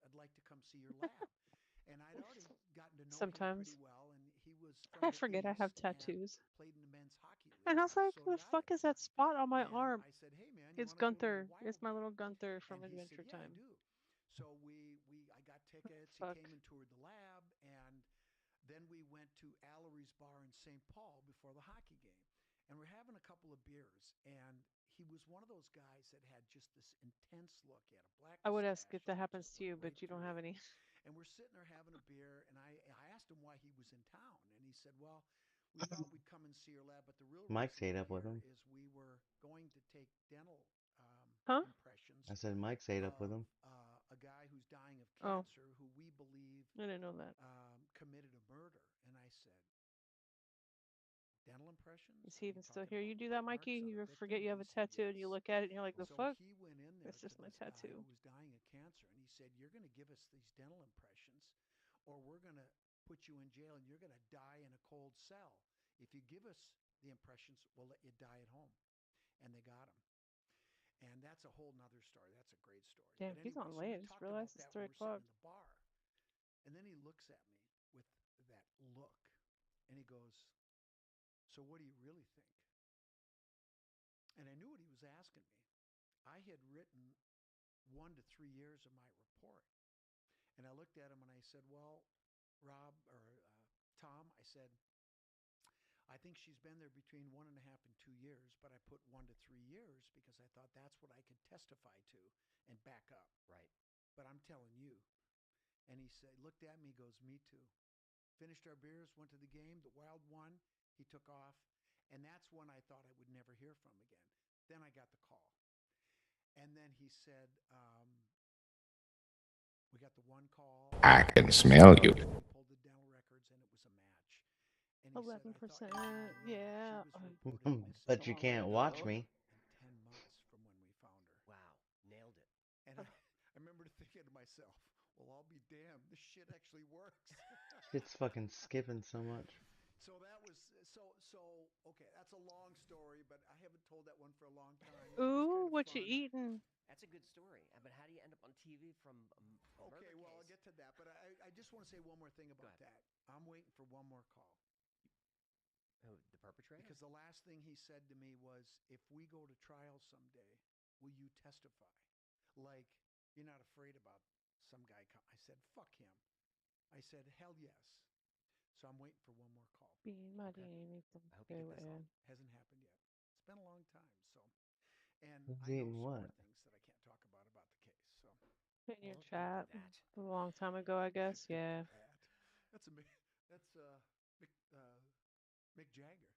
I'd like to come see your lab. And I'd already gotten to know him pretty Sometimes. well, and he was from I the forget I have East and tattoos. played in the men's hockey And league, I was like, so the did I. fuck is that spot on my And arm? I said, "Hey man, you It's want to go to the Gunther. It's Wild my game?" little Gunther And from he said, Adventure "Yeah, I Time. do." So I got tickets. He Fuck. came and toured the lab, and then we went to Allery's Bar in St. Paul before the hockey game. And we're having a couple of beers, and he was one of those guys that had just this intense look. He had a black I would ask mustache, if that just happens to like you, right but you don't through have it. any. And we're sitting there having a beer, and I asked him why he was in town, and he said, "Well, we thought we'd come and see your lab, but the real Mike reason stayed we're up with here him. is we were going to take dental Huh? I impressions said Mike stayed up with of him. a guy who's dying of Oh, cancer who we believe I didn't know that. committed a murder." And I said, "Dental impressions? Is Are he you even still talking here? about You do that, bite Mikey? marks on a You victim?" forget you And have he a said, tattoo and you "Yes." look at it and you're like, the So fuck? he went in there That's to just my this guy tattoo. who was dying of cancer, and he said, "You're going to give us these dental impressions, or we're going to put you in jail and you're going to die in a cold cell. If you give us the impressions, we'll let you die at home." And they got him. And that's a whole nother story. That's a great story. Damn, But he's anyway, on so we late. I just talked about realized it's that when 3 we're sitting o'clock. in the bar. And then he looks at me with that look, and he goes, "So what do you really think?" And I knew what he was asking me. I had written 1 to 3 years of my report. And I looked at him and I said, "Well, Rob or Tom," I said, "I think she's been there between 1.5 and 2 years, but I put 1 to 3 years because I thought that's what I could testify to and back up. Right. But I'm telling you." And he said, looked at me, goes, "Me too." Finished our beers, went to the game. The Wild won. He took off. And that's when I thought I would never hear from again. Then I got the call. And then he said, "We got the one call, I and can smell you. we pulled the dental records, and it was a match." And he said, "I thought 11%. you were going to run." She Yeah. was reported missing But How you long would it can't go, watch though? me. in 10 months from when we found her. Wow. Nailed it. And I remember thinking to myself, well, I'll be damned. This shit actually works. Shit's fucking skipping so much. So that was okay. That's a long story, but I haven't told that one for a long time. It was Ooh, kind of what you fun. eating? That's a good story. But how do you end up on TV from a murder Okay, well, I'll case? get to that, but I just want to say one more thing Go about ahead. that. I'm waiting for one more call Who, the perpetrator? because the last thing he said to me was, "If we go to trial someday, will you testify? Like, you're not afraid about some guy come." I said, "Fuck him." I said, "Hell yes." So I'm waiting for one more call. Be my Okay. Danny from I hope you get that Fairway. call. Hasn't happened yet. It's been a long time. So, and Who's I know eating some more what? things that I can't talk about the case. So, In your Well, don't do chat. that. A long time ago, I guess. don't Yeah. do that. That's a that's Mick Jagger.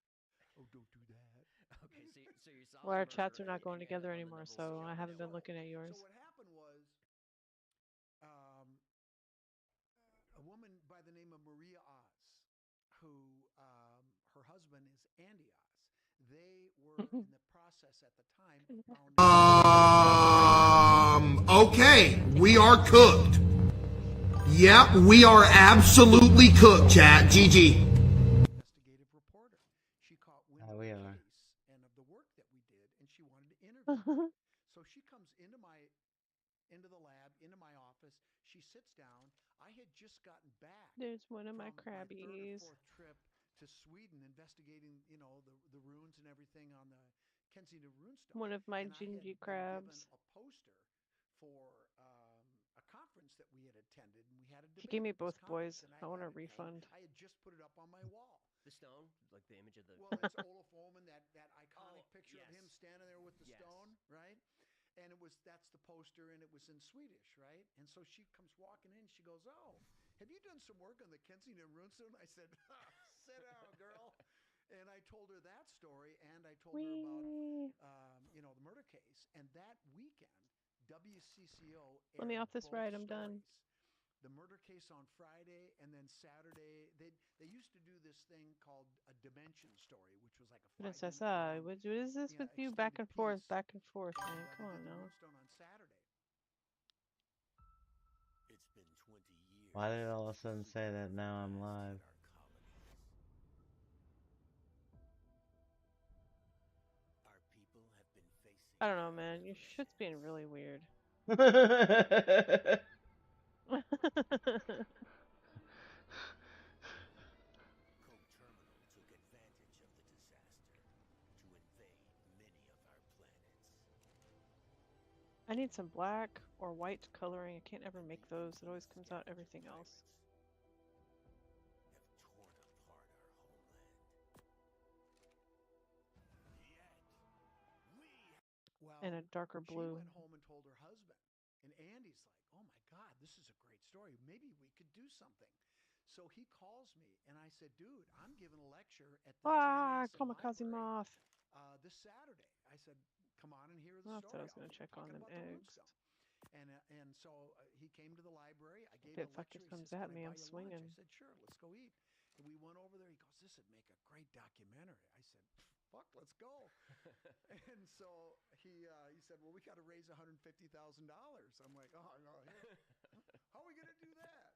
"Oh, don't do that." Okay, so you solve Well, the our murder chats are not and going you end up together on the anymore, number one so I show in haven't been LA. looking at So yours. what happened was, um, a woman by the name of Maria Oz, who her husband is Andy Oz. They were in the process at the time of founding Okay, we are cooked. Yep, we are absolutely cooked, chat. GG. investigative reporter. She caught wind of We the are. case and of the work that we did, and she wanted to interview me. So she comes into the lab, into my office. She sits down. I had just gotten back There's one of my from my third or crabbies. fourth trip to Sweden, investigating, the ruins and everything on the Kensington Runestone. One of my And I had gingy been given crabs. a poster for a conference that we had attended, and we had a She gave debate me at this both conference. boys. And I want a and refund. I had just put it up on my wall. The stone, like the image of the. Well, it's Olaf Holman, that iconic Oh, picture of yes. him standing there with the Yes. stone, right? And that's the poster, and it was in Swedish, right? And so she comes walking in. She goes, "Oh, have you done some work on the Kensington Runestone?" I said, "Sit down, girl." And I told her that story, and I told her about Wee. the murder case. And that weekend, WCCO Let me aired off this both ride. I'm done. stories. The murder case on Friday, and then Saturday they used to do this thing called a Dimension story, which was like a 5 minute Princessa, long, what is this with you? Back extended and forth, piece. back and forth, And man. Come they on did the now. Moonstone on Saturday. It's been 20 Why years did it all of a since sudden say that superhuman now I'm last live? hit our colonies. Our people have been facing I don't know, a man. Your shit's revolution. being really weird. Coke Terminal took advantage of the disaster to invade many of our planets. I need some black or white coloring. I can't ever make those. It always comes out everything else. Have torn apart our homeland. Yet, we Well, And a darker she blue. went home and told her husband, and Andy's like, "Oh my God, this is a great story. Maybe we could do something." So he calls me, and I said, "Dude, I'm giving a lecture at the Ah, Chanhassen kamikaze Library moth. this Saturday." I said, "Come on and hear the Well, that's what I story. was gonna I'll check talk on them about the eggs. runestone." And so he came to the library. I gave If him it a lecture. fucking He comes says, at "Can I me, buy I'm you lunch?" I swinging. said, "Sure, let's go eat." And we went over there. He goes, "This would make a great documentary." I said, "Fuck, let's go." And so he said, "Well, we got to raise $150,000." I'm like, "Oh no, how are we going to do that?"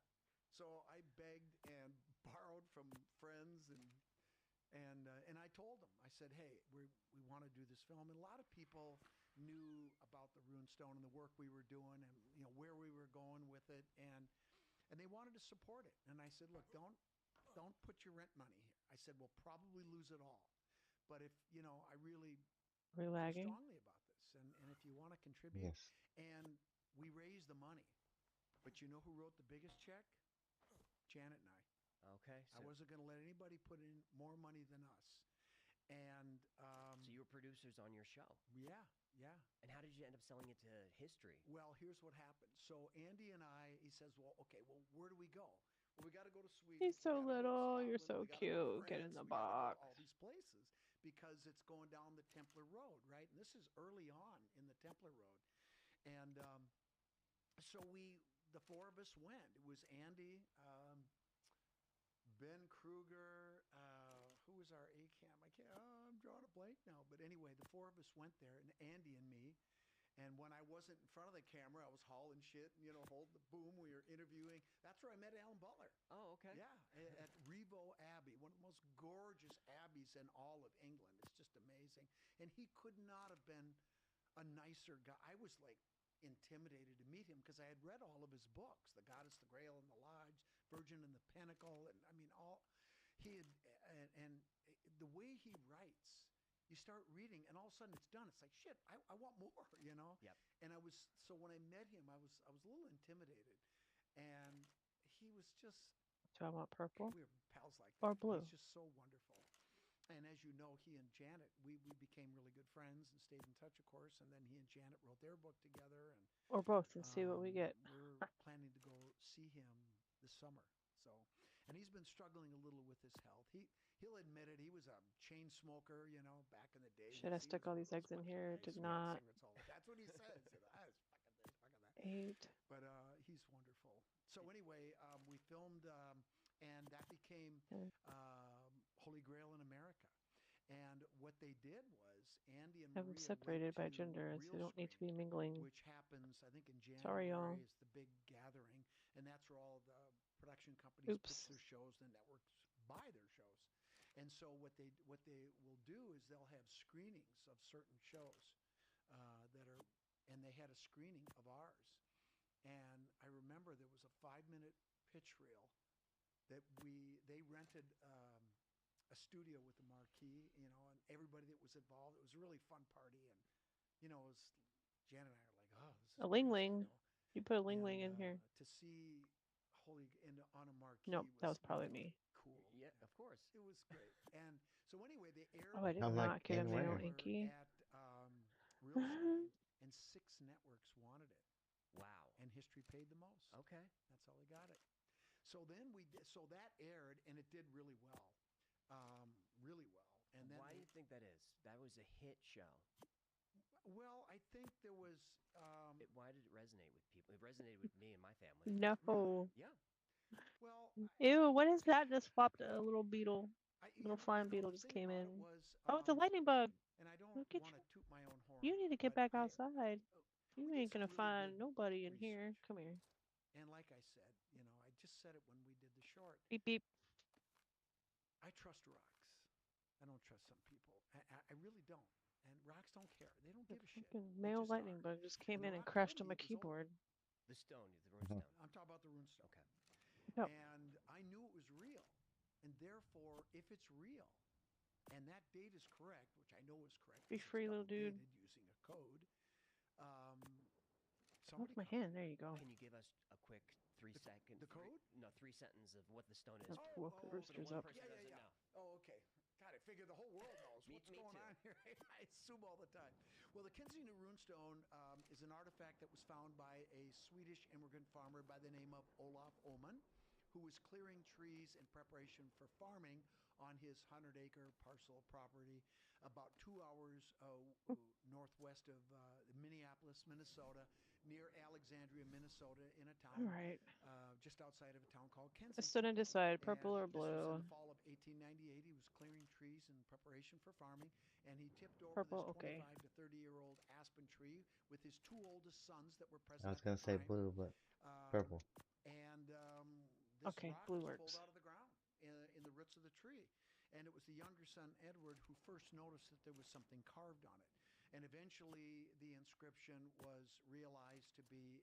So I begged and borrowed from friends, and I told him, I said, "Hey, we want to do this film." And a lot of people knew about the Runestone and the work we were doing, and where we were going with it, and they wanted to support it. And I said, "Look, don't put your rent money here." I said, "We'll probably lose it all, but if I really Are we feel lagging? strongly about this, and if you want to contribute," Yes. and we raised the money. But you know who wrote the biggest check? Janet and I. Okay. I wasn't going to let anybody put in more money than us. And So you were producers on your show. yeah. And how did you end up selling it to history? Well, here's what happened. So Andy and I, he says, "Well, okay, well, where do we go?" Well, we got to go to Sweden. He's so we gotta go to little. You're Scotland, so we gotta go to cute. Get in France, the we gotta go to box. all these places because it's going down the Templar Road, right? And this is early on in the Templar Road. And so the four of us went. It was Andy, Ben Kruger, who was our ACAM? I'm drawing a blank now. But anyway, the four of us went there, and Andy and me. And when I wasn't in front of the camera, I was hauling shit and, holding the boom. We were interviewing. That's where I met Alan Butler. Oh, okay. Yeah, at Revo Abbey, one of the most gorgeous abbeys in all of England. It's just amazing. And he could not have been a nicer guy. I was like intimidated to meet him because I had read all of his books, The Goddess, the Grail, and the Lodge, Virgin and the Pinnacle, and I mean all he had, and the way he writes, you start reading and all of a sudden it's done. It's like, shit, I want more, Yep. And so when I met him, I was a little intimidated, and he was just, Do I want purple we were pals like or that. blue? He's just so wonderful. And as you know, he and Janet, we became really good friends and stayed in touch, of course. And then he and Janet wrote their book together. And Or both and see what we get. we're planning to go see him this summer. So, and he's been struggling a little with his health. He'll admit it. He was a chain smoker, back in the day. Should I stick all these eggs in here? Did not. That's what he says. I was fucking this, fucking that. 8. But he's wonderful. So anyway, we filmed, and that became Okay. Holy Grail in America. And what they did was Andy and Have them Maria separated went by to gender, so they Real don't need to Screen, be mingling. which happens, I think, in Sorry, y'all. January. Is the big gathering, and that's where all the production companies Oops. pitch their shows, and the networks buy their shows. And so what they will do is they'll have screenings of certain shows and they had a screening of ours. And I remember there was a 5-minute pitch reel that they rented a studio with the marquee, and everybody that was involved. It was a really fun party, and it was Jan and I are like, "Oh, this is A ling great," ling. You put a ling ling and, in here. to see on a marquee. Nope, that was probably really me. Cool. Yeah, of course. It was great. And so anyway, they aired. Oh, I did I'm not like, get a in male where? inky. At Real Screen, and 6 networks wanted it, Wow. and History paid the most. Okay. That's how they got it. So then so that aired, and it did really well, really well. And then Why do you think that is? That was a hit show. well, I think there was. Why did it resonate with people? It resonated with me and my family. No. Yeah. Well, Ew, what is that? Just popped a little beetle. you Little know- flying you know, beetle the just thing came about in. it was, Oh, it's a lightning bug. and I don't Look at want to toot my own horn. You need to get but back outside. we You did ain't some gonna really find good nobody in here. research. Come here. And like I said, I just said it when we did the short. Beep beep. I trust rocks. I don't trust some people. I really don't. And rocks don't care. They don't The give a shit. fucking They male just lightning are. bug just came And the in and rock crashed on my 30 was old. keyboard. The stone, the Mhm. runestone. I'm talking about the runestone. Okay. Yep. And I knew it was real. And therefore, if it's real, and that date is correct, which I know is correct, Be 'cause it's free, little dude. double-dated using a code. Off Somebody my come- hand. There you go. Can you give us a quick 3-second? the code? No, 3 sentence of what the stone is. Let's woke the oh, For the roosters one up. person Yeah, who yeah, doesn't yeah. know. Oh, okay. God, I figure the whole world knows Me- what's me going too. on here. I assume all the time. Well, the Kinsina runestone is an artifact that was found by a Swedish immigrant farmer by the name of Olaf Oman, who was clearing trees in preparation for farming on his 100-acre parcel of property about 2 hours northwest of Minneapolis, Minnesota, near Alexandria, Minnesota, in a All town right. just outside of a town called I Kensington. stood and decided purple And or this was in blue. the fall of 1898. He was clearing trees in preparation for farming, and he tipped over Purple, this okay. 25 to 30-year-old aspen tree with his 2 oldest sons that were present. I was at gonna the say time. blue, but Um, purple. And this Okay, rock blue was works. pulled out of the ground in the roots of the tree. And it was the younger son, Edward, who first noticed that there was something carved on it. And eventually the inscription was realized to be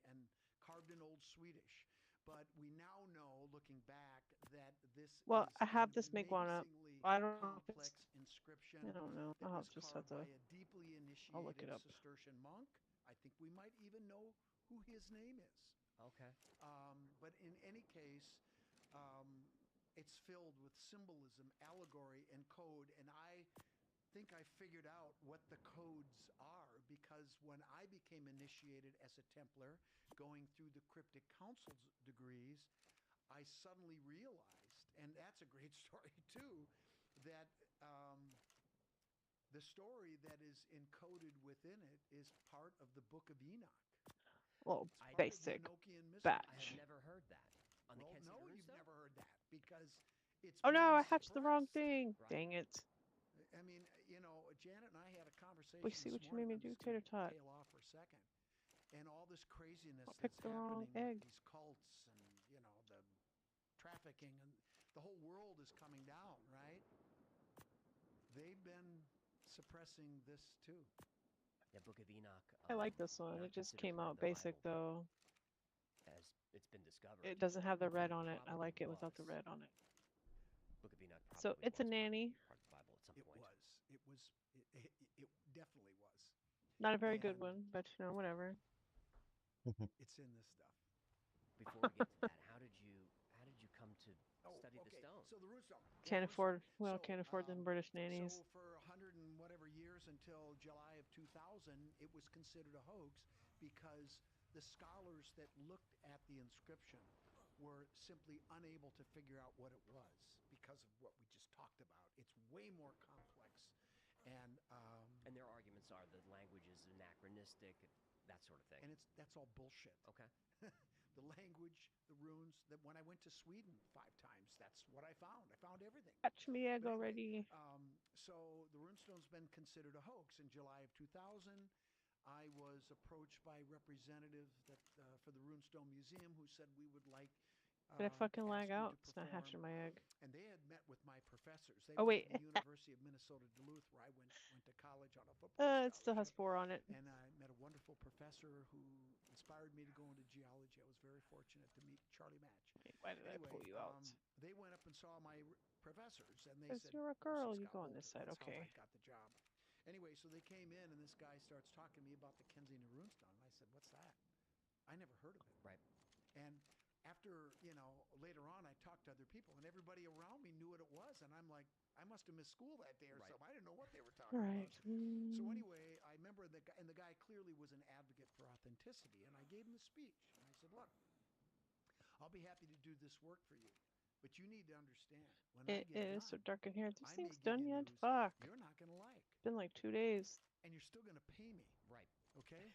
carved in Old Swedish. But we now know, looking back, that this Well, is I have an this Miguana. amazingly I don't know if it's. complex inscription I don't know. that I'll was just have carved by to. a deeply I'll look it initiated up. Cistercian monk. I think we might even know who his name is. Okay. But in any case, it's filled with symbolism, allegory, and code. And I think I figured out what the codes are, because when I became initiated as a Templar, going through the Cryptic Council's degrees, I suddenly realized, and that's a great story too, that the story that is encoded within it is part of the Book of Enoch. Well, I- Part of the basic. Enochian mystery. batch. I have never heard that. On the Well, Kensington no, you've runestone? never heard that, because it's Oh no, been I hatched the wrong suppressed. thing. Right. Dang it. I mean, Janet and I had a conversation. We see this what you made morning. me I'm do, just gonna tater tot. tail off for a second. And all this craziness I picked that's the wrong happening egg. with these cults and the trafficking, and the whole world is coming down, right? They've been suppressing this too. Yeah, Book of Enoch. I like this one. not It just considered came part out of the basic Bible, though. as it's been discovered. It doesn't have the red It on it. I like it without the probably red on it. Book of Enoch. So probably it's a was nanny. Part of the Bible at some It point. was. It definitely was. Not a very good And- one, but whatever. It's in this stuff. Before we get to that, how did you come to study the stone? So the runestone. Can't afford. Well, So, can't afford them British nannies. So for 100 and whatever years until July of 2000, it was considered a hoax because the scholars that looked at the inscription were simply unable to figure out what it was because of what we just talked about. It's way more complex, and And their arguments are the language is anachronistic, that sort of thing. that's all bullshit. Okay. The language, the runes. That when I went to Sweden 5 times, that's what I found. I found everything. Catch me egg But anyway, already. So the runestone's been considered a hoax. In July of 2000, I was approached by representatives that for the Runestone Museum who said we would like. Did I fucking ask lag you to out? It's not hatching perform- my egg. And they had met with my professors. They Oh, went wait. to the University of Minnesota Duluth, where I went to college on a football. It still has scholarship. 4 on it. And I met a wonderful professor who inspired me to go into geology. I was very fortunate to meet Charlie Match. Why did I pull you out? They went up and saw my professors, and they Because said, you're a "Oh, girl, she's you got go on older." this side, That's how okay. I got the job. Anyway, so they came in, and this guy starts talking to me about the Kensington runestone. And I said, "What's that?" I never heard of it. Right. And after, later on, I talked to other people, and everybody around me knew what it was, and I'm like, I must have missed school that day or Right. something. I didn't know what they were talking Right. about. So anyway, I remember the guy clearly was an advocate for authenticity, and I gave him the speech. And I said, "Look, I'll be happy to do this work for you, but you need to understand when I It get is so done, dark in here. This I may thing's give done you yet? news Fuck. you're not going to like, Been like 2 days. and you're still going to pay me, Right. okay?"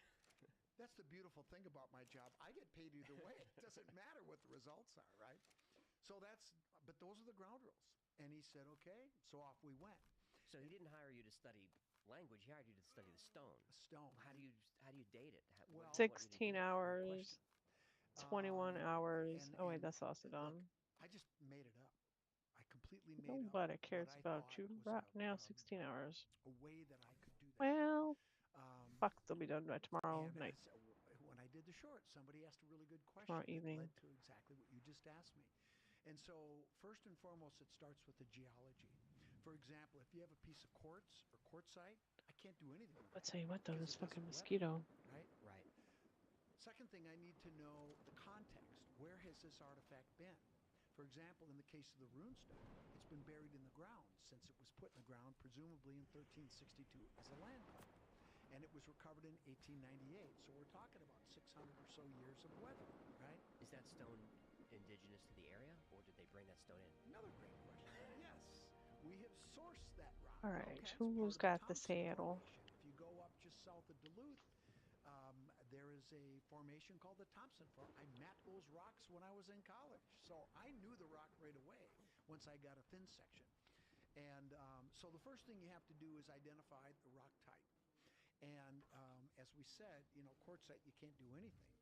That's the beautiful thing about my job. I get paid either way. It doesn't matter what the results are, right? So but those are the ground rules. And he said, "Okay." So off we went. So he didn't hire you to study language. He hired you to study the stone. A stone. How do you date it? Well- what do you 16 do? hours. question. 21 hours. and- Oh wait, and that's also look, done. I just made it up. I completely made up Nobody what cares I about thought you was right now. 16 hours. a way that I could do that. Well, Um, fuck, they'll be done by tomorrow and night. when I did the short, somebody asked a really good question Tomorrow that evening. led to exactly what you just asked me. And so, first and foremost, it starts with the geology. For example, if you have a piece of quartz or quartzite, I can't do anything with I'll that tell you what though, because this it doesn't fucking weather, mosquito. right? Right. Second thing, I need to know the context. Where has this artifact been? For example, in the case of the runestone, it's been buried in the ground since it was put in the ground, presumably in 1362 as a land claim. And it was recovered in 1898. So we're talking about 600 or so years of weathering, right? Is that stone indigenous to the area, or did they bring that stone in? Another great question. Yes, we have sourced that rock. All right, Okay, it's who's part got of the Thompson saddle? Formation. If you go up just south of Duluth, there is a formation called the Thompson Formation. I mapped those rocks when I was in college, so I knew the rock right away once I got a thin section. And so the first thing you have to do is identify the rock type. And as we said, quartzite, you can't do anything.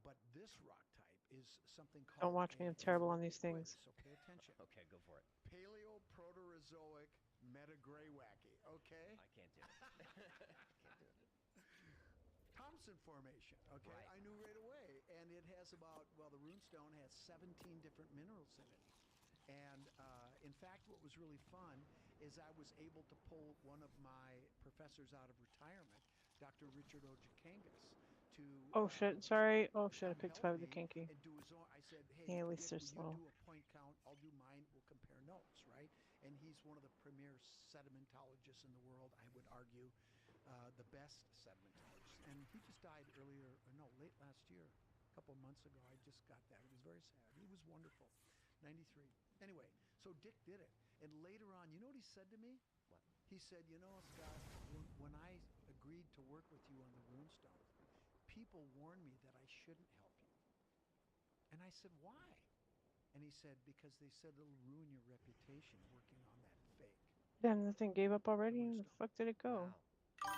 But this rock type is something called. Don't watch me, I'm terrible on these things. So pay attention. Okay, go for it. Paleoproterozoic metagraywacke. Okay. I can't do it. Can't do it. Thompson Formation. Okay, Right. I knew right away, and it has the runestone has 17 different minerals in it. And in fact, what was really fun is I was able to pull one of my professors out of retirement, Dr. Richard Ojikangas, to Oh shit, sorry. Oh shit, I come picked help 5 of the me kinky. and do his own. I said, hey, Yeah, at least Dick, they're will slow. you do a point count? I'll do mine. We'll compare notes, right? And he's one of the premier sedimentologists in the world. I would argue the best sedimentologist. And he just died late last year, a couple of months ago. I just got that. It was very sad. He was wonderful. 93. Anyway, so Dick did it. And later on, you know what he said to me? What? He said, Scott, when I agreed to work with you on the runestone, people warned me that I shouldn't help you. And I said, why? And he said, because they said it'll ruin your reputation working on that fake. Damn, the thing gave up already? Where the fuck did it go? Wow.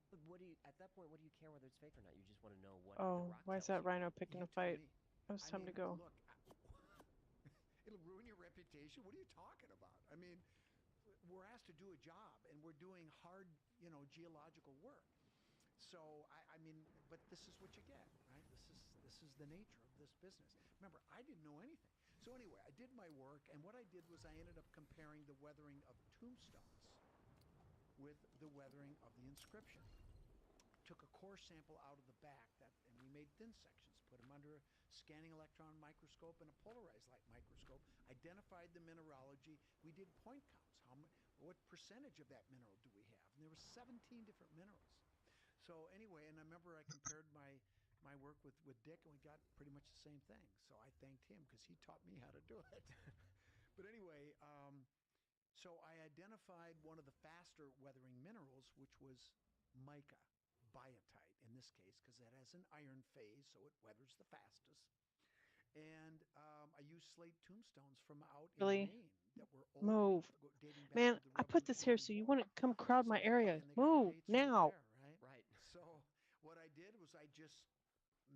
But But at that point, what do you care whether it's fake or not? You just want to know what Oh, the rock why is tells that you. rhino picking you a tell fight? me. It was time to go. Look, it'll ruin your reputation. What are you talking about? I mean, we're asked to do a job, and we're doing hard, geological work. So but this is what you get, right? This is the nature of this business. Remember, I didn't know anything. So anyway, I did my work, and what I did was I ended up comparing the weathering of tombstones with the weathering of the inscription. Took a core sample out of the back, and we made thin sections, put them under a scanning electron microscope and a polarized light microscope, identified the mineralogy. We did point counts. What percentage of that mineral do we have? And there were 17 different minerals. So anyway, and I remember I compared my work with Dick, and we got pretty much the same thing. So I thanked him because he taught me how to do it. But anyway, so I identified one of the faster weathering minerals, which was mica, biotite in this case, because that has an iron phase, so it weathers the fastest. And I used slate tombstones from out Really? in Maine that were Move. old, dating back Man, to the I put this here so you wouldn't come crowd my area. Move now. Right. So what I did was I just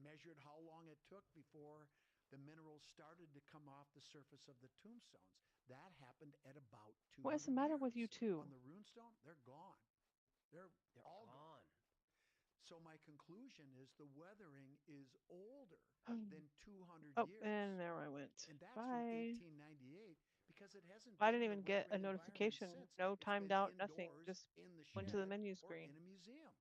measured how long it took before the minerals started to come off the surface of the tombstones. That happened at about 200 What is the matter with you years. two? On the runestone, they're gone. They're all gone. So my conclusion is the weathering is older than 200 Oh, years. and there I went. And that's Bye. from 1898 because it hasn't I been didn't in even the get a weathering notification. environment since. No It's timed been out, nothing. indoors, Just in the went to the shed, menu or screen. in a museum.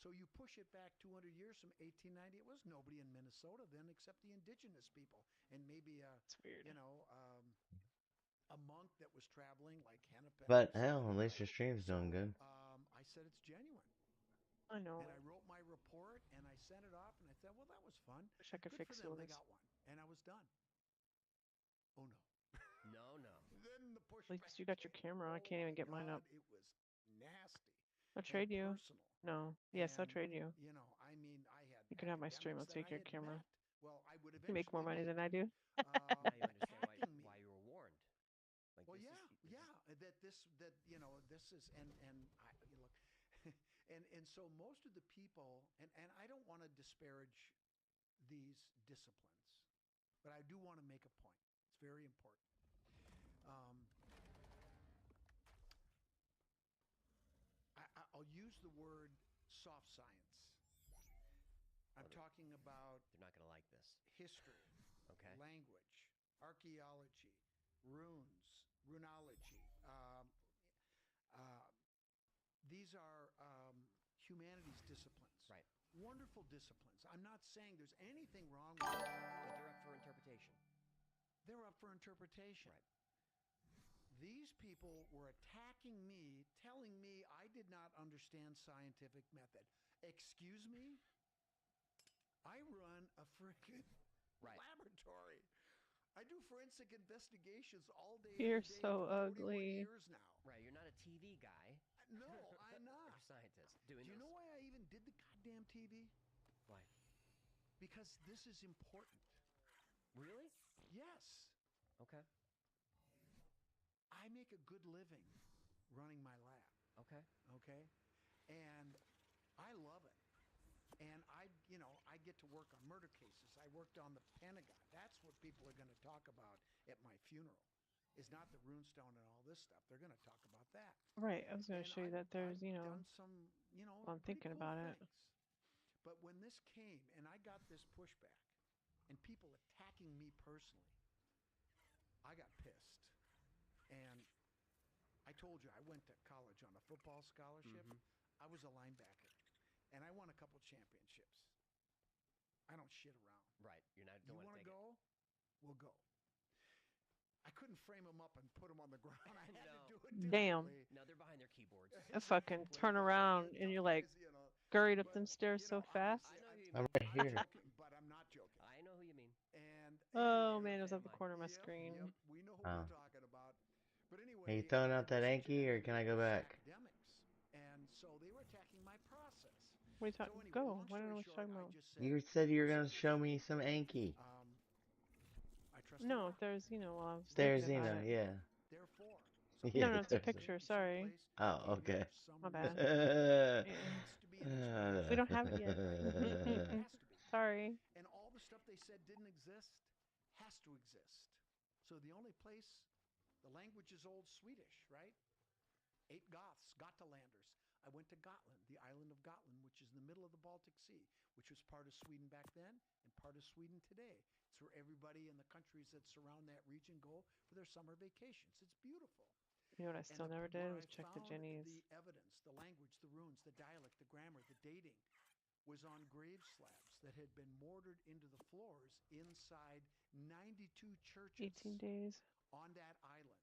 So you push it back 200 years from 1890. It was nobody in Minnesota then except the indigenous people and maybe It's weird. a monk that was traveling like Hennepin. But hell, at least your stream's doing good. I said it's genuine. I know. And I wrote my report and I sent it off and I thought, well, that was fun. Wish I could Good fix for them. yours. They got one. And I was done. Oh no. No. Then the push. At least you got your camera. I can't even get mine up. It was nasty. I'll trade you. Personal. No. Yes, I'll And, trade you. I had. You can have my stream. I'll academics take that your I had camera. met. Well, I would You make more money than I do. Now you understand attacking me. why you were warned. Like, Well, this yeah, is, this is and I look, and so most of the people, and I don't want to disparage these disciplines, but I do want to make a point. It's very important. I'll use the word soft science. I'm talking about They're not gonna like this. history, Okay. language, archaeology, runes, runology. These are humanities disciplines. Right. Wonderful disciplines. I'm not saying there's anything wrong with them. But they're up for interpretation. They're up for interpretation. Right. These people were attacking me, telling me I did not understand scientific method. Excuse me? I run a freaking Right. laboratory. I do forensic investigations all day. You're every day so for 41 ugly. years now. Right. You're not a TV guy. No, I'm not. You're a scientist doing Do you this. know why I even did the goddamn TV? Why? Because this is important. Really? Yes. Okay. I make a good living running my lab. Okay. Okay? And I love it. And I get to work on murder cases. I worked on the Pentagon. That's what people are going to talk about at my funeral. Is not the runestone and all this stuff. They're going to talk about that. Right. I was going to And show you that there's, I've you know, done some, I'm pretty thinking cool about it. things. But when this came and I got this pushback and people attacking me personally, I got pissed. And I told you I went to college on a football scholarship. Mhm. I was a linebacker. And I won a couple championships. I don't shit around. Right. You're not. You Don't want to take it. go? We'll go. I couldn't frame them up and put them on the ground. I had No. to do it Damn. differently. No, they're behind their keyboards. I fucking turn around and you're like scurried up them stairs so fast. I know who you I'm mean. right here. Joking, but I'm not joking. I know who you mean. And Oh anyway, man, it was at never the mind. corner of my yep, screen. Yep, we know who Oh. we're talking about. But anyway, Are you throwing out that this Anki, or can I go agenda back? was academics, and so they were attacking my process. What are you So talking? anyway, Go. long I don't know story what you're talking short, I about. just said, You said you were "Listen, gonna show me some Anki. I trust the No, law. there's, you know, I was There's thinking about Xena, it. yeah. Therefore, Yeah, No, no, it's a there's a- picture. Taking Sorry. place Oh, in okay. some My bad. reason. Uh, Yeah. Has to be in its place. We don't have it yet. It has to be. Sorry. And all the stuff they said didn't exist has to exist. So the only place, the language is old Swedish, right? 8 Goths, Gotalanders. I went to Gotland, the island of Gotland, which is in the middle of the Baltic Sea, which was part of Sweden back then and part of Sweden today. It's where everybody in the countries that surround that region go for their summer vacations. It's beautiful. You know what I And still never did where was I check the found Jennies. the evidence, the language, the runes, the dialect, the grammar, the dating was on grave slabs that had been mortared into the floors inside 92 churches 18 days. on that island.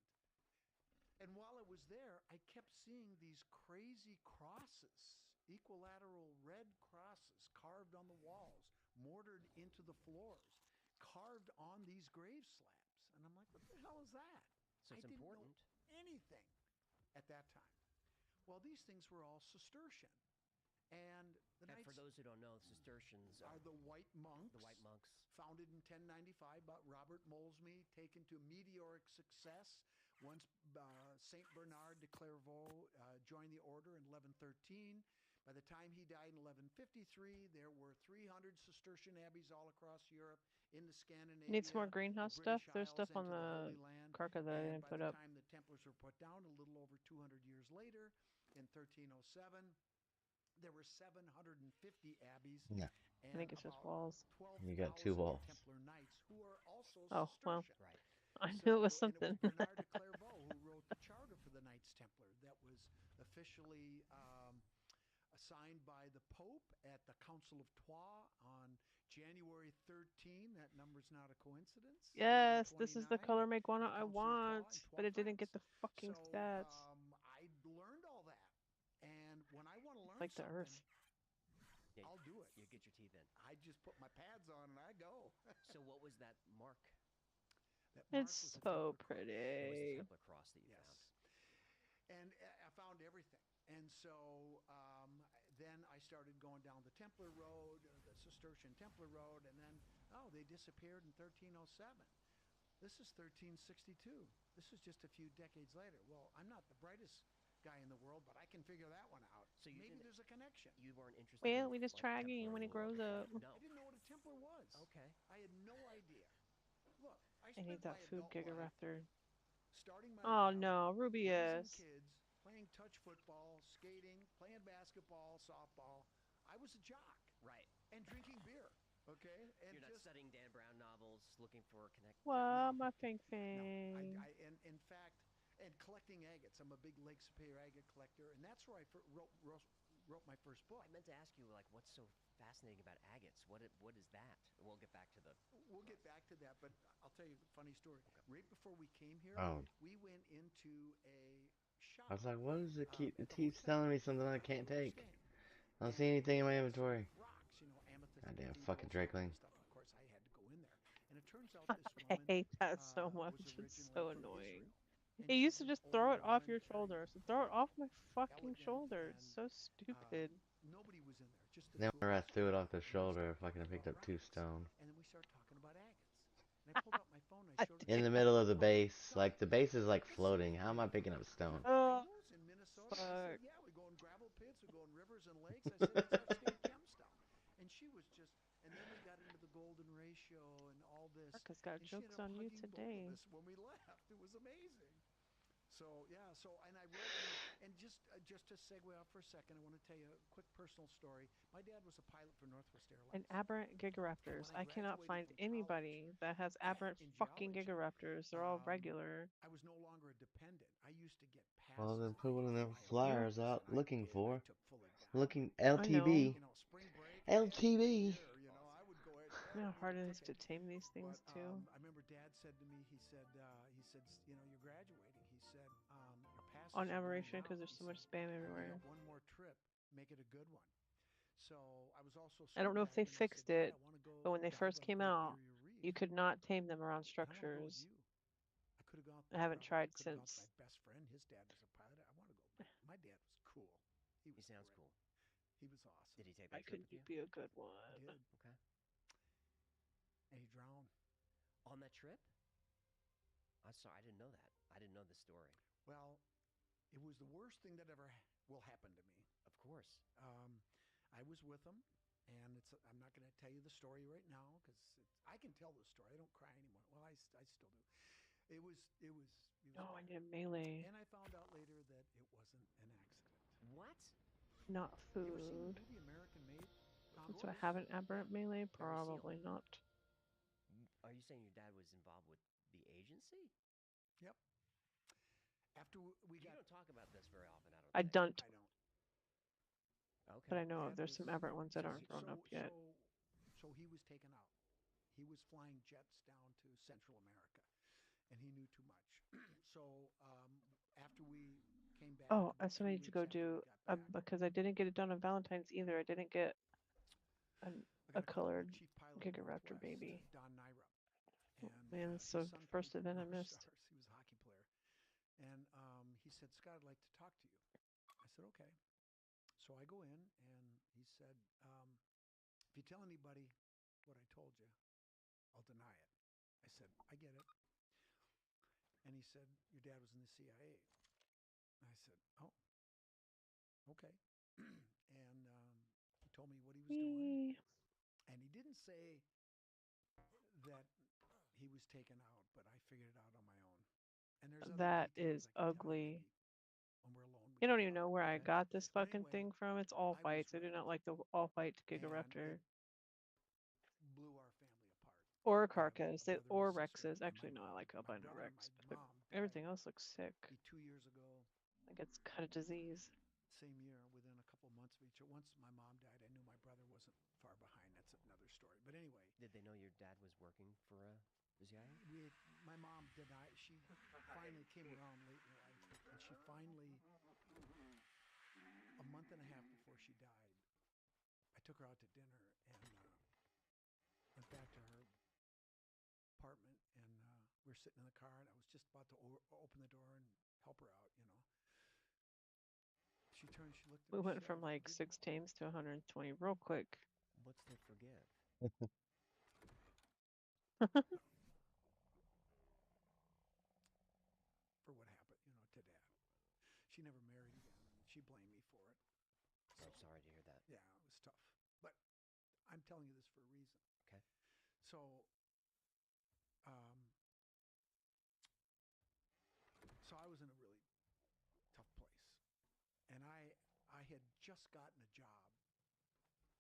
And while I was there, I kept seeing these crazy crosses, equilateral red crosses carved on the walls, mortared into the floors, carved on these grave slabs. And I'm like, what the hell is that? So it's I didn't important. know anything at that time. Well, these things were all Cistercian. And the And for Knights those who don't know, Cistercians are the white monks. the white monks. Founded in 1095 by Robert Molesme, taken to meteoric success. Once Saint Bernard de Clairvaux joined the order in 1113. By the time he died in 1153, there were 300 Cistercian abbeys all across Europe, into Scandinavia. Need some more the greenhouse British stuff? There's Isles, stuff on into the Holy Land. Carca that I And didn't by put the up. time the Templars were put down, a little over 200 years later, in 1307, there were 750 abbeys. Yeah. And I think it's just about walls. 12,000 You got 2 walls. Templar Knights who are also Oh, well. Cistercian. Right. I knew it was So- and something. it was Bernard de Clairvaux who wrote the charter for the Knights Templar that was officially signed by the Pope at the Council of Troyes on January 13. That number's not a coincidence. Yes, this is the 1129, color Meguana I Council of Troyes want, in but it Troyes, didn't get the France. fucking So, stats. I learned all that. And when I want to learn Like the something, Earth. Yeah, I'll do it. You get your teeth in. I just put my pads on and I go. So what was that mark? That mark It's was a so Templar cross. It was the pretty. Templar cross that you Yes. found. And I found everything. And so then I started going down the Templar Road, the Cistercian Templar Road, and then, they disappeared in 1307. This is 1362. This is just a few decades later. Well, I'm not the brightest guy in the world, but I can figure that one out. So you Maybe didn't- there's a connection. You weren't interested. Well, in, we just like, try Templar again when he lore grows before? up. No. I didn't know what a Templar was. Okay. I had no idea. Look, I I spent need that my food adult life Gigaraptor. starting my Oh lab, no, raising Rubius. kids, playing touch football, skating, playing basketball, softball. I was a jock Right. and drinking beer. Okay, and You're not just studying Dan Brown novels, looking for a connect. Wow, my Fing no. Fing. And in fact, and collecting agates. I'm a big Lake Superior agate collector, and that's where I wrote my first book. I meant to ask you, like, what's so fascinating about agates? What is that? We'll get back to the. We'll get back to that, but I'll tell you a funny story. Right before we came here, Oh. we went into a shop. I was like, what is it? at It the keeps hotel telling me something I where can't we were take. staying. I don't see anything in my inventory. Rocks, amethyst. Goddamn cathedrals, fucking all that Drakeling. stuff. Of course, I had to go in there, and it turns out this I woman hate that so was much. It's originally so from annoying. Israel, and It used to she's an just throw older it off woman, your very, shoulders. Throw it off my fucking elegant, shoulder. It's and so stupid. nobody was in there. Just the Then two whenever of I us. threw it off the And we shoulder, started if I could have talking picked up about 2 rocks, stone. and then we started talking about agates. And I pulled out my phone and I showed her. In the middle of the base, like the base is like floating. How am I picking up stone? Oh, Finders in Minnesota. I fuck. said, yeah, we go in gravel pits, we go in rivers and lakes. I said, it's our state gemstone. And she was just, and then we got into the golden ratio and all this. Marcus got And she jokes ended up on you hugging both today. of us when we left. It was amazing. So yeah, and I wrote, and just to segue off for a second, I want to tell you a quick personal story. My dad was a pilot for Northwest Airlines. And aberrant Gigaraptors. When I I cannot graduated find from anybody that has aberrant in fucking geology, Gigaraptors. They're all um, regular. I was no longer a dependent. I used to get passes. Well, then put one of them to fly flyers awards, out and I looking did. for. I took full advantage. Looking I know. LTB. Spring break. LTB. I would go. You know how hard it is to tame these things But too. I remember Dad said to me, he said, you're graduating. He said, your passes On are running aberration, out." because there's He so much said, spam "You everywhere. got one more trip. Make it a good one." So I was also. I don't know if they school back fixed then. I said, it, "Dad, I wanna go but when they dive first on came Great out, Barrier you Reef, could not tame them around and I wanna go with structures. you." I could have gone. I haven't tried Could have gone since. with my best friend. His dad was a pilot. I want to go. My dad was cool. He sounds great. cool. He was awesome. Did he take I that trip could with you? be a good one. Did. Okay. And he drowned. On that trip? I'm sorry, I didn't know that. I didn't know the story. Well, it was the worst thing that ever will happen to me. Of course. I was with him, and I'm not going to tell you the story right now because I can tell the story. I don't cry anymore. Well, I still do. It was. Oh, I need a melee. And I found out later that it wasn't an accident. What? Not You ever seen food. the movie American Made? Since I have an aberrant melee, Barry Seal. probably not. Are you saying your dad was involved with the agency? Yep. After we You got. don't talk about this very often, I don't I think. don't, I don't. Okay. but I know Dad there's some was- aberrant ones that aren't grown up yet. So he was taken out. He was flying jets down to Central America, and he knew too much. So after we came back. Oh, about that's what I 3 need to go weeks after we do. got back, Because I didn't get it done on Valentine's either. I didn't get I a got call from the colored chief pilot of Gigaraptor Northwest, baby. Don Nyrup. Oh, And, man, his so son first played for event I North missed. Stars. He was a hockey player. And he said, "Scott, I'd like to talk to you." I said, "Okay." So I go in, and he said, "If you tell anybody what I told you, I'll deny it." I said, "I get it." And he said, "Your dad was in the CIA." I said, "Oh, okay." And he told me what he was doing. Whee! And he didn't say that he was taken out, but I figured it out on my own. And there's other That details is I can tell you ugly. maybe when we're alone. we You can don't even talk, know where I okay? got this But fucking anyway, thing from. It's all I was whites. I do right. not like the all white And Gigaraptor. it blew our family apart. Or I have a Carcass. brother Or and a sister, Rexes. and Actually, no, I like my albino brother and Rex. my But mom everything died else looks sick. 2 years ago. Like it's got a disease. Same year, within a couple months of each other. Once my mom died, I knew my brother wasn't far behind. That's another story. But anyway, Did they know your dad was working for the CIA? my mom denied. She finally came around late in life, and she finally, a month and a half before she died, I took her out to dinner and went back to her apartment, and we were sitting in the car, and I was just about to open the door and help her out, She turned, she looked at We me. went she from said, like 6 tames to 120 real quick. What's to forgive? for what happened, to Dad. She never married again, and she blamed me for it. I'm sorry to hear that. Yeah, it was tough. But I'm telling you this for a reason. Okay. So, so I was in a really tough place. just gotten a job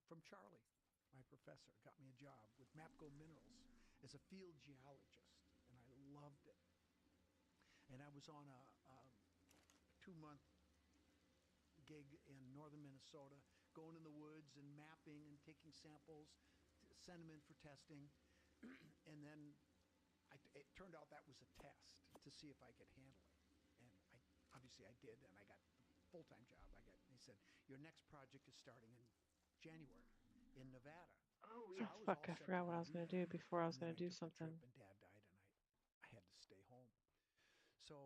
from Charlie, my professor, got me a job with Mapco Minerals as a field geologist, and I loved it. And I was on a 2-month gig in northern Minnesota, going in the woods and mapping and taking samples, send them in for testing. And then it turned out that was a test to see if I could handle it. And obviously I did, and I got the full-time job. They said, your next project is starting in January in Nevada. Oh So yeah, I was fuck! all I set forgot to what I was do gonna that. do before I was And then gonna do I took the something. trip, and Dad died, and I had to stay home. So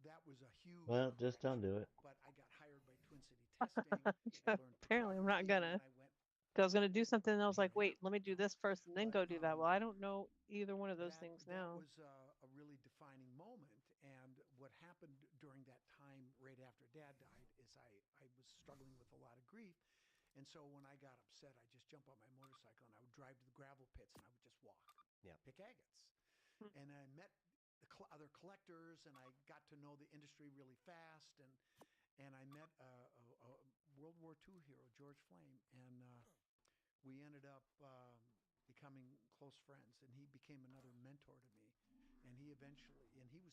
that was a huge Well, just don't correction. do it. But I got hired by Twin City Testing. I learned Apparently, I'm not photography, and gonna. then I went. 'Cause I was gonna do something, and I was like, Yeah. wait, let me do this first, and then But go do that. Well, I don't know either one of those things that now. was a really defining moment. And what happened during that time, right after Dad died, is I was struggling with a lot of grief. And so when I got upset, I just jump on my motorcycle and I would drive to the gravel pits and I would just walk, Yeah. pick agates. Hmm. And I met the other collectors, and I got to know the industry really fast. And I met a World War II hero, George Flame, and we ended up becoming close friends. And he became another mentor to me. And he was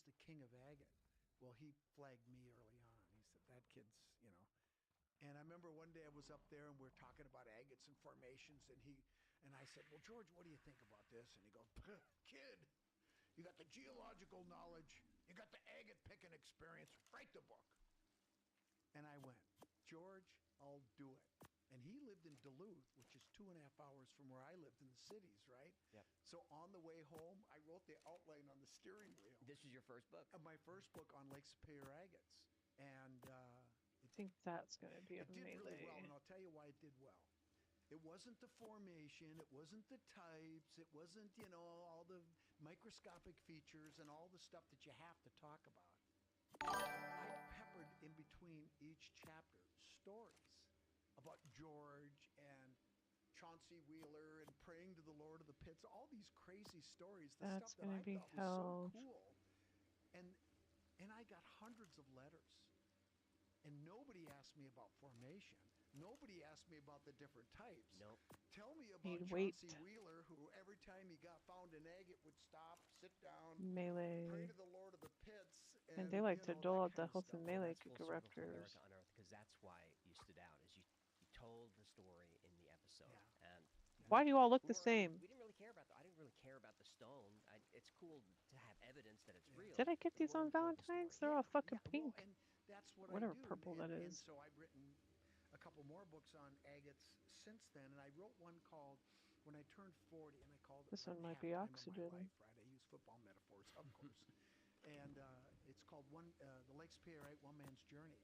the king of agate. Well, he flagged me early on. He said, that kid's, you know. And I remember one day I was up there and we're talking about agates and formations, and I said, well, George, what do you think about this? And he goes, kid, you got the geological knowledge, you got the agate picking experience, write the book. And I went, George, I'll do it. And he lived in Duluth, which is 2.5 hours from where I lived in the cities, right? Yep. So on the way home, I wrote the outline on the steering wheel This is your first book. of my first book on Lake Superior agates. And I think that's gonna be a it did really melee. well, and I'll tell you why it did well. It wasn't the formation, it wasn't the types, it wasn't, all the microscopic features and all the stuff that you have to talk about. I peppered in between each chapter stories about George and Chauncey Wheeler and praying to the Lord of the Pits, all these crazy stories, the That's stuff that gonna I be thought was hell. so cool. And I got hundreds of letters. And nobody asked me about formation. Nobody asked me about the different types. Nope. Tell me about He'd wait. Chauncey Wheeler, who every time he got found an agate would stop, sit down, Melee. pray to the Lord of the Pits. And they like to dole out that the kind of Hilton stuff. Melee That's full circle to directors. America Unearthed, because that's why you stood out, is you told the story in the episode. Yeah. And Why do you all look the we same? didn't really care about I didn't really care about the stone. It's cool to have evidence that it's Yeah. real. Did I get but these we're on gonna build the Valentine's? story. They're all fucking Well, pink. and that's what Whatever I do. purple that And is. so I've written a couple more books on agates since then, and I wrote one called When I Turned 40, and I called it This like one might be Halftime of oxygen. My Life, right? I use football metaphors, of course. And it's called The Lake Superior One Man's Journey.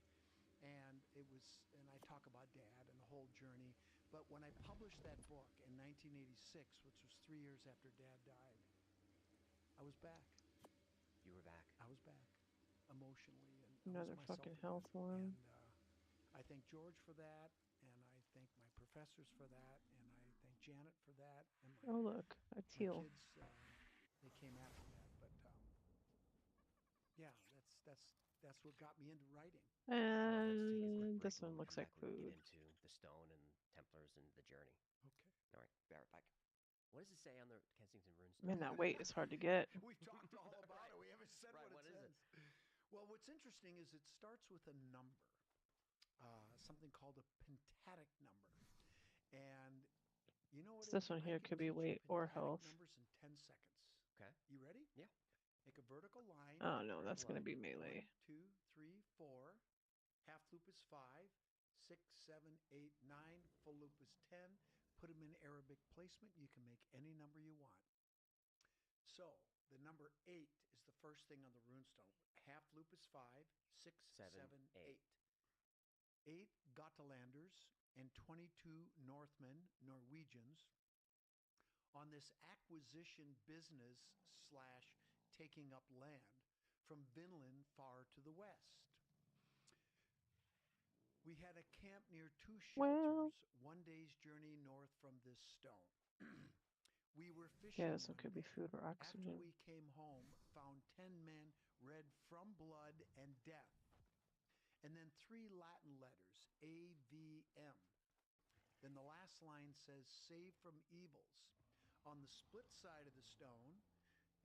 And I talk about Dad and the whole journey. But when I published that book in 1986, which was 3 years after Dad died, I was back. You were back. I was back emotionally, and I was Another myself fucking again. health one. And I thank George for that, and I thank my professors for that, and I thank Janet for that, and Oh look, a my teal. kids. They came after that, but yeah, that's what got me into writing. And Let's take a quick break. this When one we looks come like back, we're gonna food. get into the stone and Templars and the journey. Okay. All right, be right back. What does it say on the Kensington Runestone? Man, that weight is hard to get. We've talked all about it. We haven't said Right, what what it is says. Well, what's interesting is it starts with a number, something called a pentatic number. And you know what? So this one here could be weight or health. Numbers in 10 seconds. Okay. You ready? Yeah. Make a vertical line. Oh no, that's Vertical gonna line. be melee. 1, 2, 3, 4. Half loop is 5. 6, 7, 8, 9. Full loop is 10. Put them in Arabic placement. You can make any number you want. So the number 8 is the first thing on the runestone. Half loop is 5. 6, 7, 8. 8 Gotalanders and 22 Northmen, Norwegians, on this acquisition business / taking up land from Vinland far to the west. We had a camp near 2 Well- shelters, 1 day's journey north from this stone. We were fishing. Yeah, this one one could be day. food or After oxygen. we came home, found 10 men red from blood and death. and then 3 Latin letters, AVM. Then the last line says, save from evils. On the split side of the stone,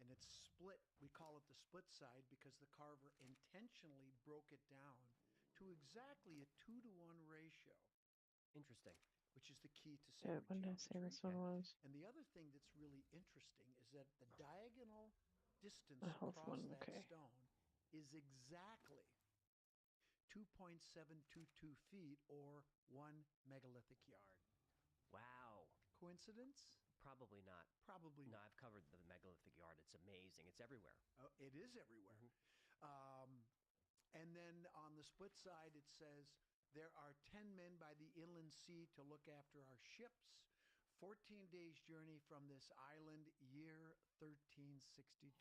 and it's split, we call it the split side because the carver intentionally broke it down to exactly a 2-to-1 ratio, Interesting. which is the key to Yeah, sacred when did I say geometry. this one was? And the other thing that's really interesting is that the diagonal distance The health across one, that okay. stone is exactly 2.722 feet or 1 megalithic yard. Wow. Coincidence? Probably not. Probably No, not. I've covered the megalithic yard. It's amazing. It's everywhere. It is everywhere. And then on the split side, it says, there are 10 men by the inland sea to look after our ships. 14 days' journey from this island, year 1362.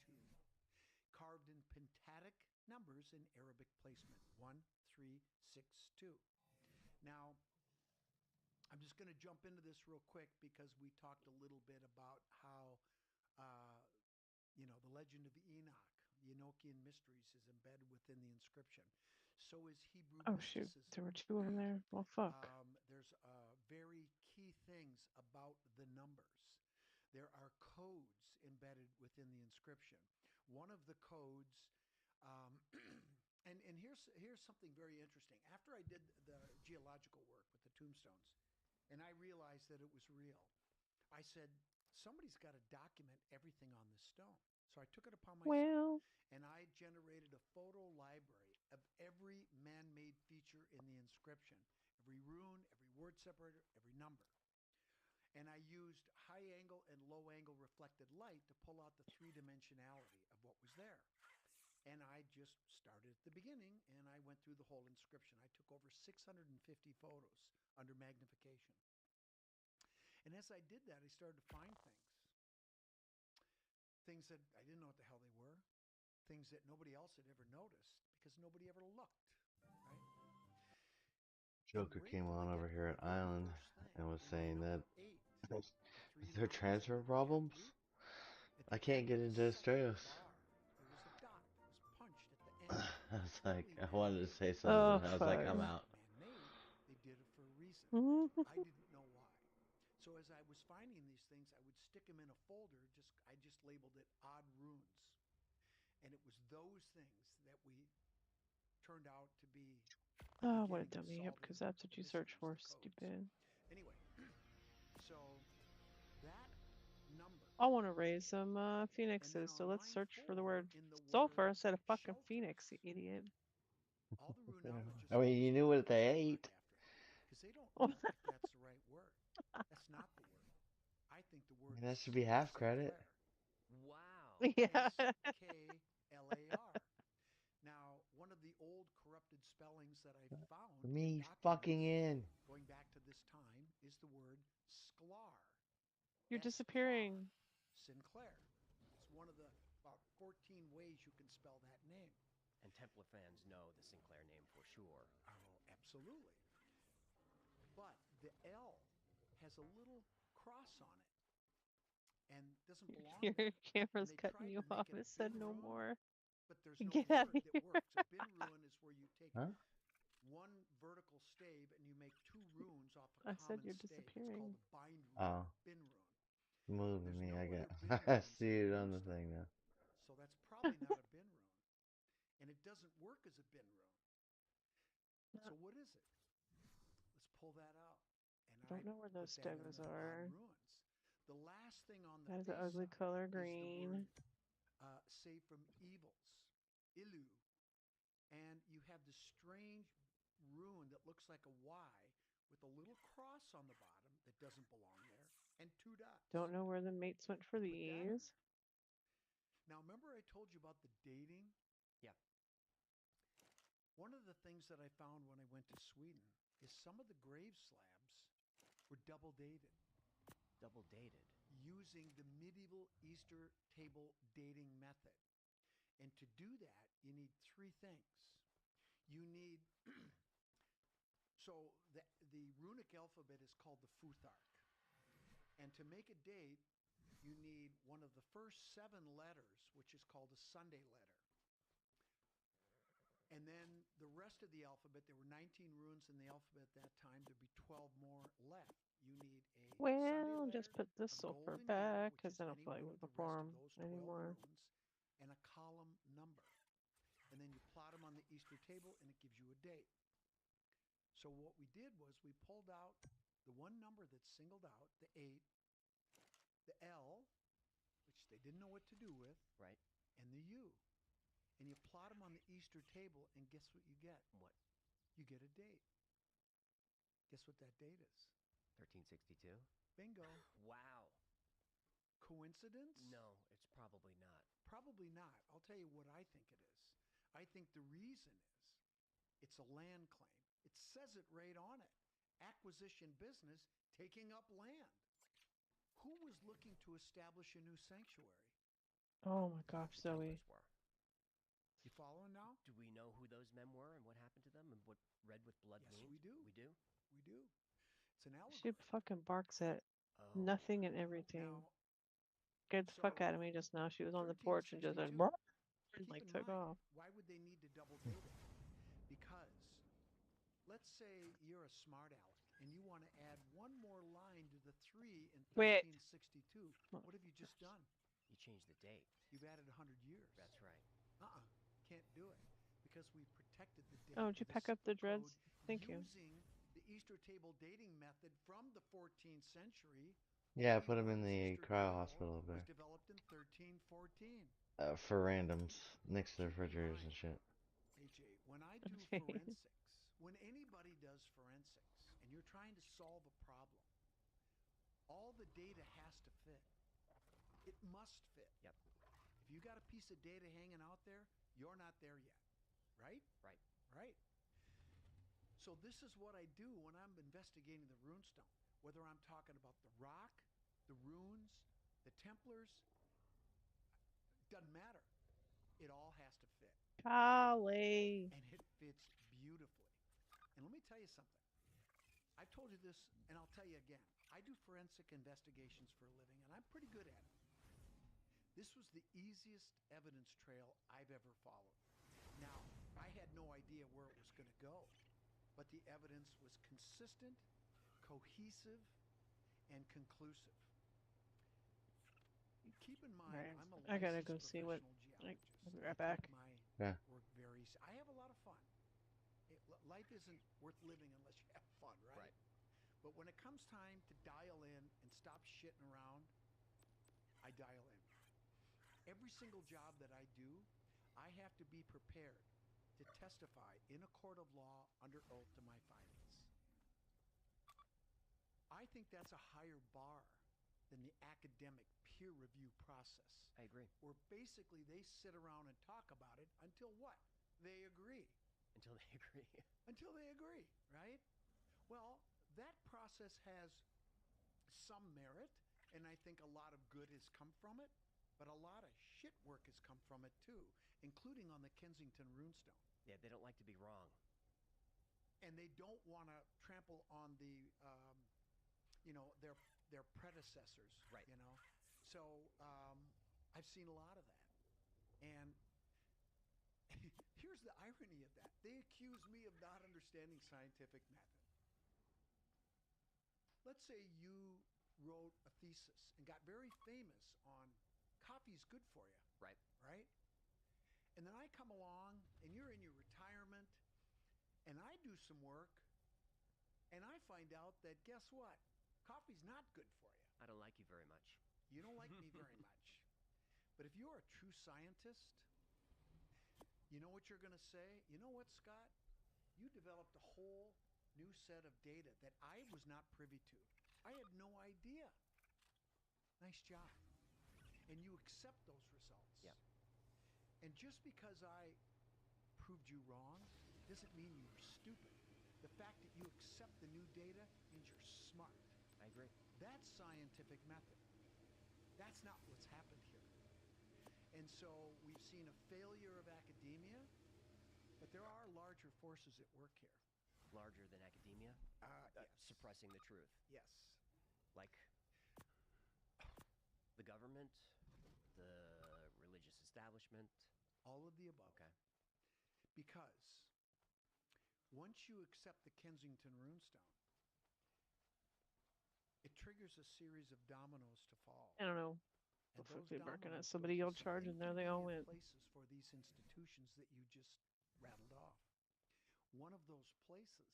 Carved in pentatic numbers in Arabic placement, 1, 3, 6, 2. Now, I'm just going to jump into this real quick because we talked a little bit about how, the legend of Enoch, the Enochian mysteries, is embedded within the inscription. So is Hebrew Oh shoot, mysticism. there were 2 of them there. Well, fuck. There's very key things about the numbers. There are codes embedded within the inscription. One of the codes, and here's something very interesting. After I did the geological work with the tombstones, and I realized that it was real, I said, somebody's got to document everything on this stone. So I took it upon myself, Well, and I generated a photo library of every man-made feature in the inscription, every rune, every word separator, every number. And I used high angle and low angle reflected light to pull out the 3-dimensionality of what was there. And I just started at the beginning, and I went through the whole inscription. I took over 650 photos under magnification. And as I did that, I started to find things. Things that I didn't know what the hell they were. Things that nobody else had ever noticed because nobody ever looked, right? Joker came on over here at Island and was saying that is there transfer problems? I can't get into Astreos. There was a dot that was punched at the end. I was like, I wanted to say oh something. I was like, fuck. I'm out. Man-made. They did it for a reason. Mhm. I didn't know why. So as I was finding these things, I would stick them in a folder. I just labeled it odd runes, and it was those things that we turned out to be. Oh, what a beginning of dummy. Yep, because solving that's what you the search for, mysteries, the codes. stupid. Anyway, so that number. I want to raise some And then phoenixes, so on let's line search for the 4 word in the sulfur word instead of fucking shelter. phoenix, you idiot. All the runologists I mean, you knew what they ate. because they don't know if that's the right word. That's not the word. I think the word That is should be half credit. Sinclair. Wow. Yeah. SKLAR. Now, one of the old corrupted spellings that I found in Me documents fucking in. going back to this time is the word sklar. You're S-K-L-A-R. disappearing. Sinclair. It's one of the about 14 ways you can spell that name. And Templar fans know the Sinclair name for sure. Oh, absolutely. But the L has a little cross on it and doesn't belong Your there. camera's And they cutting tried you to make off. it It said bin no ruin, more. but there's no Get word outta that works. A bin ruin is where you take Huh? one vertical stave and you make 2 runes off a I common said you're stave. It's disappearing. called a bind rune Oh. or bin rune. Moving There's me, no I other get. bin I runes see in it on the Moonstone. thing now. So that's probably not a bin rune. And it doesn't work as a bin rune. So what is it? Let's pull that out. And Don't know where those put that in stegos the odd are. ruins. The last thing on the That is an face ugly side color is green. the word save from evils, Ilu. And you have this strange rune that looks like a Y with a little cross on the bottom that doesn't belong there and 2 dots. Don't know where the mates went for Put that in these. there. Now, remember I told you about the dating? Yeah. One of the things that I found when I went to Sweden is some of the grave slabs were double dated Double dated. using the medieval Easter table dating method. And to do that, you need 3 things. You need, so the runic alphabet is called the Futhark. And to make a date, you need one of the first 7 letters, which is called a Sunday letter. And then the rest of the alphabet, there were 19 runes in the alphabet at that time. There'd be 12 more left. You need a Well, Sunday just letter, put this a sulfur golden year, back, which because is I don't any feel like one we of the rest perform of those 12 anymore. runes, and a column number. And then you plot them on the Easter table, and it gives you a date. So what we did was we pulled out the one number that's singled out, the 8, the L, which they didn't know what to do with, Right. and the U. And you plot them on the Easter table, and guess what you get? What? You get a date. Guess what that date is? 1362? Bingo. Wow. Coincidence? No, it's probably not. Probably not. I'll tell you what I think it is. I think the reason is it's a land claim. It says it right on it. Acquisition business, taking up land. Who was looking to establish a new sanctuary? Oh my gosh, The Zoe. Templars were. You following now? Do we know who those men were and what happened to them and what red with blood Yes, means? we do. We do? We do. It's an She allegory. fucking barks at Oh. nothing and everything. Now, Scared the fuck so out of me just now. She was on the porch and just went, 1362. and Keep like in took mind, off. why would they need to double date it? Because let's say you're a smart aleck and you want to add one more line to the 3 in Wait. 1362. Oh, What have you just done? You changed the date. You've added 100 years. That's right. Can't do it because we protected the date. Oh, did you with a pack up the zip dreads? code Thank you. Using the Easter table dating method from the 14th century. Yeah, only put him in one's the Easter cryo table hospital up was there. developed in 1314. For randoms next to the Keep in refrigerators and mind, shit. AJ, when I do Okay. forensics, when anybody does forensics and you're trying to solve a problem, all the data has to fit. It must fit. Yep. If you got a piece of data hanging out there, you're not there yet. Right? Right. Right. So this is what I do when I'm investigating the runestone. Whether I'm talking about the rock, the runes, the Templars, doesn't matter. It all has to fit. Golly. And it fits beautifully. And let me tell you something. I've told you this, and I'll tell you again. I do forensic investigations for a living, and I'm pretty good at it. This was the easiest evidence trail I've ever followed. Now, I had no idea where it was going to go, but the evidence was consistent, cohesive, and conclusive. Keep in mind, Right. I'm a I gotta licensed go see what- professional like, geologist. I'll be I right back. take my Yeah. work very. I have a lot of fun. Life isn't worth living unless you have fun, right? Right. But when it comes time to dial in and stop shitting around, I dial in. Every single job that I do, I have to be prepared to testify in a court of law under oath to my findings. I think that's a higher bar than the academic peer review process, I agree. where basically they sit around and talk about it until what? They agree. Until they agree. Until they agree, right? Well, that process has some merit, and I think a lot of good has come from it, but a lot of shit work has come from it too, including on the Kensington runestone. Yeah, they don't like to be wrong. And they don't want to trample on the, their predecessors, Right. So I've seen a lot of that. And here's the irony of that. They accuse me of not understanding scientific method. Let's say you wrote a thesis and got very famous on coffee's good for you. Right. Right? And then I come along and you're in your retirement and I do some work and I find out that guess what? Coffee's not good for you. I don't like you very much. You don't like me very much. But if you're a true scientist, you know what you're going to say? You know what, Scott? You developed a whole new set of data that I was not privy to. I had no idea. Nice job. And you accept those results. Yeah. And just because I proved you wrong doesn't mean you were stupid. The fact that you accept the new data means you're smart. I agree. That's scientific method. That's not what's happened here. And so we've seen a failure of academia, but there are larger forces at work here. Larger than academia? Yes. Suppressing the truth. Yes. Like the government, the religious establishment. All of the above. Okay. Because Once you accept the Kensington runestone, it triggers a series of dominoes to fall. I don't know. And Before those they barking at dominoes go somebody to yelled some charge, and there they all inconvenient went. places for these institutions that you just rattled off. One of those places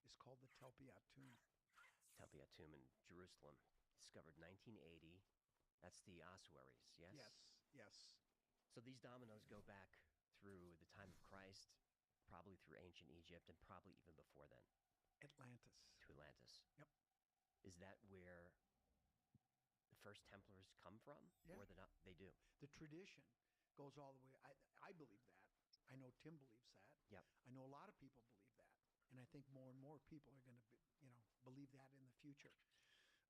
is called the Telpiat Tomb. Telpiat tomb in Jerusalem, discovered 1980. That's the ossuaries, yes? Yes, yes. So these dominoes go back through the time of Christ, probably through ancient Egypt, and probably even before then Atlantis. to Atlantis. Yep. Is that where the first Templars come from? Yeah. Or they do? The tradition goes all the way. I believe that. I know Tim believes that. Yep. I know a lot of people believe that. And I think more and more people are going to, believe that in the future.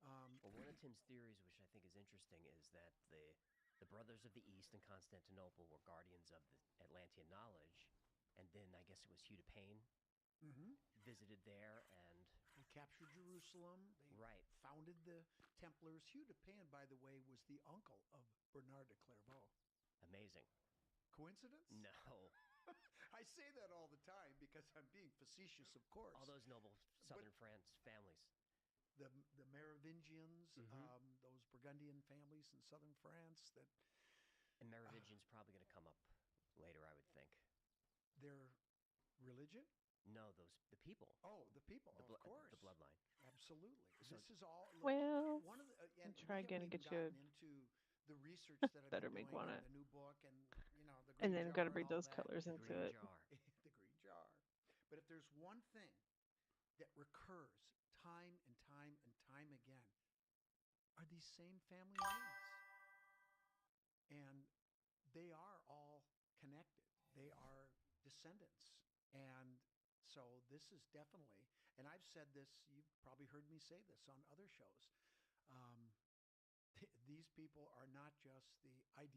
Well, one of Tim's theories, which I think is interesting, is that the brothers of the East in Constantinople were guardians of the Atlantean knowledge, and then I guess it was Hugh de Payne visited there, and They captured Jerusalem. They Right. founded the Templars. Hugh de Payne, by the way, was the uncle of Bernard de Clairvaux. amazing. Coincidence? No, I say that all the time because I'm being facetious, of course. all those noble southern France families. The Merovingians, Mhm. those Burgundian families in southern France, that And Merovingian's probably going to come up later, I would think. their religion. No, the people, Oh, the people, the of course, the bloodline. absolutely. So- This is all. Look, Well, one of the, and and we try haven't again and even get you gotten into the research that I've better been make doing one on it. the new book, and the And green then jar gotta and breed all those that. colors The into green it. jar. The green jar. But if there's one thing that recurs time and time and time again, are these same family names. And they are all connected. They are descendants. And so this is definitely, and I've said this, you've probably heard me say this on other shows. These people are not just the